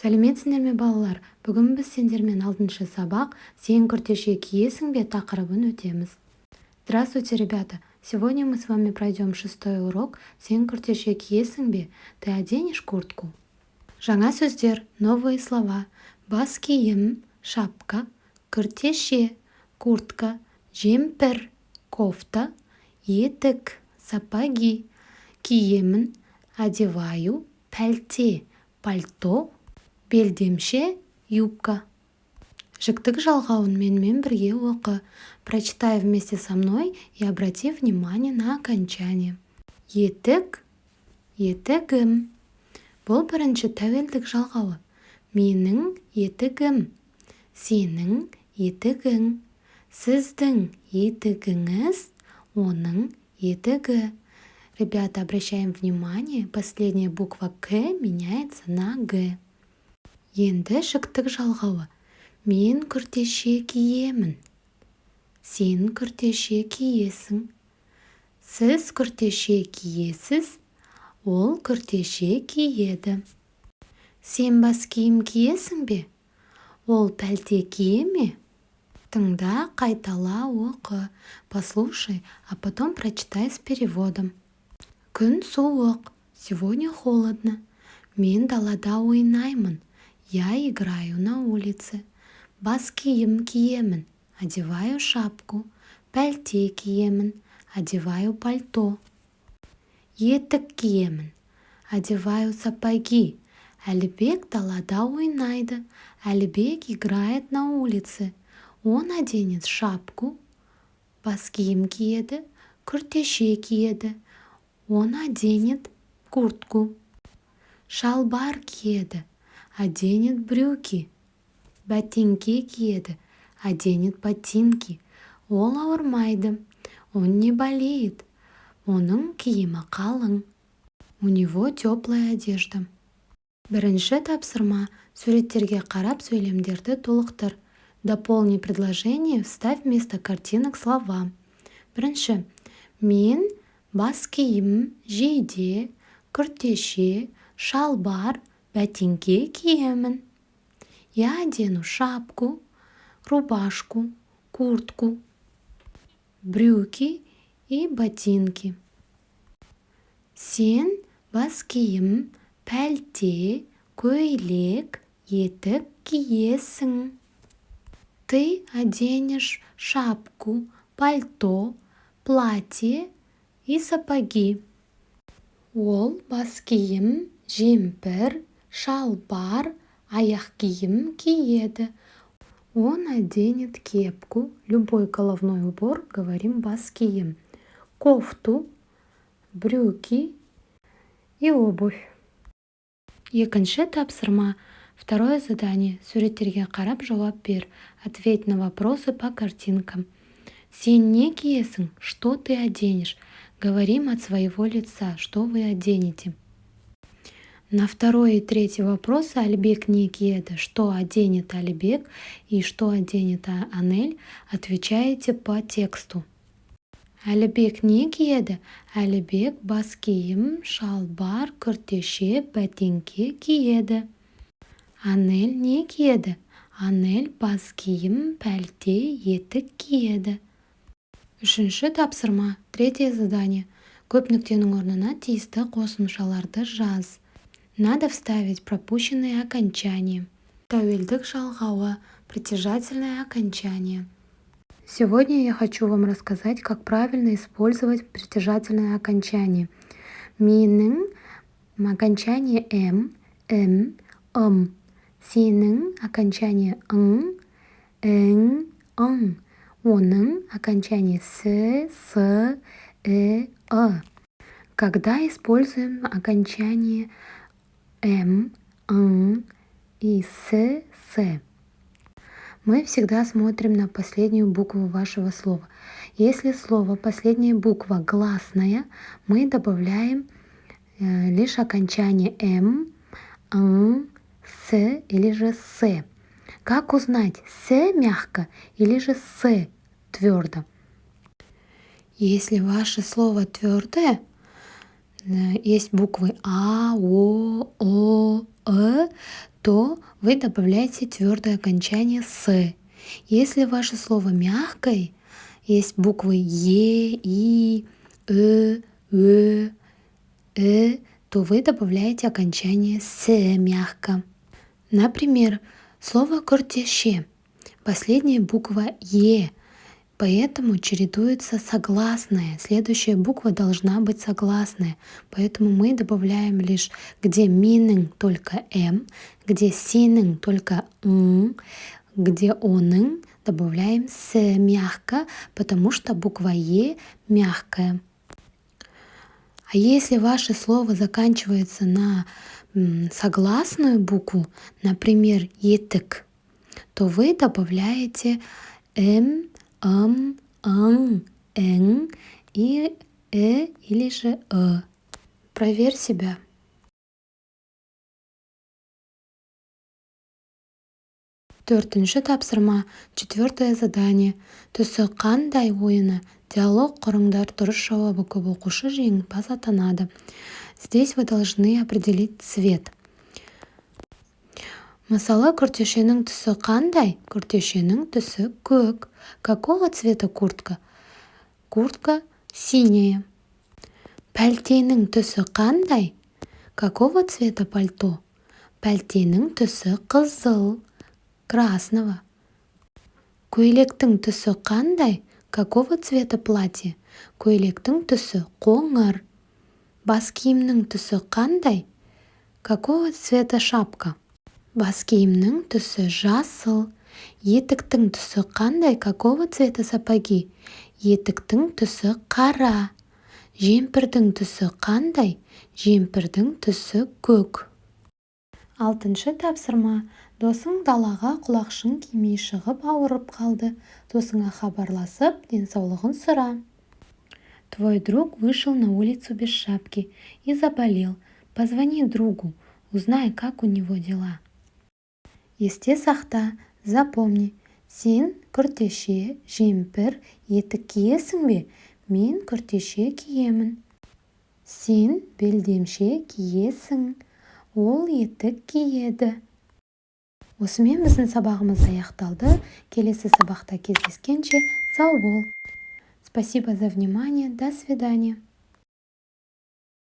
Сәлеметсіңдер ме балалар? Бүгін біз сендермен 6-шы сабақ «Сен күртеше киесің бе?» тақырыбын өтеміз. Здравствуйте, ребята! Сегодня мы с вами пройдем 6-й урок «Сен күртеше киесің бе?» Ты оденешь куртку? Жаңа сөздер, новые слова. Бас киім, шапка, күртеше, куртка, жемпір, кофта, етік, сапоги, киемін, одеваю, пәлте, пальто, белдемше, юбка. Жіктік жалғауын менімен бірге оқы. Прочитай вместе со мной и обрати внимание на окончание. Етік, етігім. Бұл бірінші тәуелдік жалғауы. Менің етігім. Сенің етігің. Сіздің етігіңіз, оның етігі. Ребята, обращаем внимание, последняя буква «К» меняется на «Г». Енді жіктік жалғауы. Мен күртеше киемін. Сен күртеше киесің. Сіз күртеше киесіз. Ол күртеше киеді. Сен бас киім киесің бе? Ол пәлте кие ме? Тыңда, қайтала, оқы. Послушай, а потом прочитай с переводом. Күн суық. Сегодня холодно. Мен далада ойнаймын. Я играю на улице. Бас киім киемін. Одеваю шапку. Пәлте киемін. Одеваю пальто. Етік киемін. Одеваю сапоги. Әлібек далада ойнайды. Әлібек играет на улице. Он оденет шапку. Бас киім киеді. Күртеше киеді. Он оденет куртку. Шалбар киеді. Оденет брюки. Ботинки киеді. Оденет ботинки. Ол ауырмайды. Он не болеет. Оның киімі қалың. У него теплая одежда. Бірінші тапсырма. Суреттерге қарап сөйлемдерді толықтыр. Дополни предложение, вставь вместо картинок слова. Бірінші. Мен бас киім, жейде, күртеше, шалбар, ботинки киемін. Я одену шапку, рубашку, куртку, брюки и ботинки. Сен бас киім, пәлте, көйлек, етік киесің. Ты оденешь шапку, пальто, платье и сапоги. Ол бас киім, жемпір, шалбар, аяқ киім киеді. Он оденет кепку, любой головной убор, говорим бас киім, кофту, брюки и обувь. Екінші тапсырма. Второе задание. Суреттерге қарап жауап бер. Ответь на вопросы по картинкам. Сен не киесің? Что ты оденешь? Говорим от своего лица. Что вы оденете? На второй и третий вопросы Альбек не киеді. Что оденет Альбек и что оденет Анель? Отвечаете по тексту. Альбек не киеді. Альбек бас киім, шалбар, күртеше, ботинки киеді. Анель не киеді. Анель бас киім, пәлте, етік киеді. Үшінші тапсырма. Третье задание. Көп нүктенің орнына тиісті қосымшаларды жаз. Надо вставить пропущенные окончания. Тәуелдік жалғауы, притяжательное окончание. Сегодня я хочу вам рассказать, как правильно использовать притяжательное окончание. Менің окончание «м», «ым». Сенің окончание «ың», «ің», «ың». Оның окончание «с», «ы». Когда используем окончание «м», «ың» и «с», мы всегда смотрим на последнюю букву вашего слова. Если слово последняя буква гласная, мы добавляем лишь окончание «м», «ың», «с» или же «с». Как узнать, «с» мягко или же «с» твердо? Если ваше слово твердое, есть буквы А, О, Э, то вы добавляете твердое окончание «с». Если ваше слово мягкое, есть буквы «е», «и», «э», то вы добавляете окончание «с» мягко. Например, слово «кортеще». Последняя буква «е», поэтому чередуется согласная. Следующая буква должна быть согласная. Поэтому мы добавляем лишь где миның только «м», где синің только «ң», где оның добавляем «с» мягко, потому что буква «е» мягкая. А если ваше слово заканчивается на согласную букву, например, етік, то вы добавляете м, ың, и или же Проверь себя. Төртінші тапсырма, четвертое задание. Түсі қандай ойыны? Диалог құрыңдар, дұрыс жауабы көп оқушы жеңімпаз атанады. Здесь вы должны определить цвет. Мысалы, күртешенің түсі қандай? Күртешенің түсі көк. Какого цвета куртка? Куртка синяя. Пәлтенің түсі қандай? Какого цвета пальто? Пәлтенің түсі қызыл. Красного. Көйлектің түсі қандай? Какого цвета платье? Көйлектің түсі қоңыр. Бас киімнің түсі қандай? Какого цвета шапка? Бас киімнің түсі жасыл. Етіктің түсі қандай? Какого цвета сапоги? Етіктің түсі қара. Жемпірдің түсі қандай? Жемпірдің түсі көк. Алтыншы тапсырма. Досың далаға құлақшын кимей шығып ауырып қалды. Досыңа хабарласып, денсаулығын сұра. Твой друг вышел на улицу без шапки и заболел. Позвони другу, узнай, как у него дела. Есте сақта, запомни. Сен күртеше, жемпір, етік киесің бе? Мен күртеше киемін. Сен белдемше киесің. Ол етік киеді. Осымен біздің сабағымыз аяқталды. Келесі сабақта кездескенше сау бол. Спасибо за внимание. До свидания.